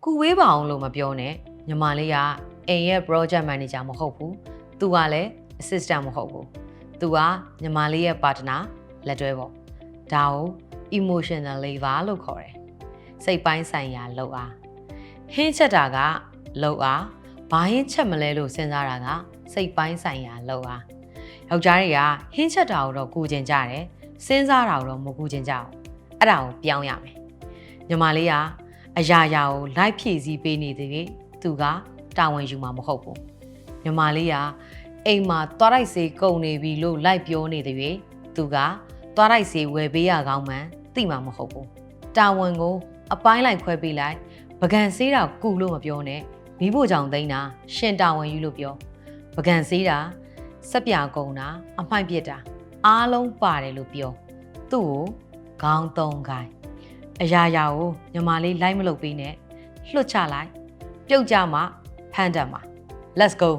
ကူဝေးပါအောင်လို့မပြောနဲ့ညီမလေးကအိမ်ရဲ့ project manager မဟုတ်ဘူးသူကလည်း assistant မဟုတ်ဘူးသူကညီမလေးရဲ့ partner လက်တွဲပေါ့ဒါကို emotional labor လို့ခေါ်တယ်စိတ်ပိုင်းဆိုင်ရာလှုပ်အားဟင်းချက်တာကလှုပ်အားဘာဟင်းချက်မလဲလို့စဉ်းစားတာကစိတ်ပိုင်းဆိုင်ရာလှုပ်အားယောက်ျားတွေကဟင်းချက်တာကိုတော့ကူကျင်ကြတယ်စဉ်းစားတာကိုတော့မကူကျင်ကြဘူးအဲ့ဒါကိုပြောင်းရမယ်ညီမလေးကအရာရာကိုလိုက်ဖြည့်ဆည်းပေးနေသေးတယ်သူကတာဝန်ယူမှာမဟုတ်ဘူးညီမလေးကအိမ်မှာသွားလိုက်စေကုန်နေပြီလို့လိုက်ပြောနေသေးတယ်သူကသွားလိုက်စေဝယ်ပေးရကောင်းမှန်းသိမှာမဟုတ်ဘူးတာဝန်ကိုအပိုင်းလိုက်ခွဲပေးလိုက်ပကံစေးတာကူလို့မပြောနဲ့မိဖို့ကြောင့်သိမ်းတာရှင်တာဝန်ယူလို့ပြောပကံစေးတာစက်ပြကုံတာအမှိုက်ပြစ်တာအားလုံးပါတယ်လို့ပြောသူ့ကိုခေါင်းသုံးခိုင်းအရာရာကိုညီမလေးလိုက်မလုပ်ပေးနဲ့လွှတ်ချလိုက်ပြုတ်ကြမှာဖမ်းတတ်မှာ let's go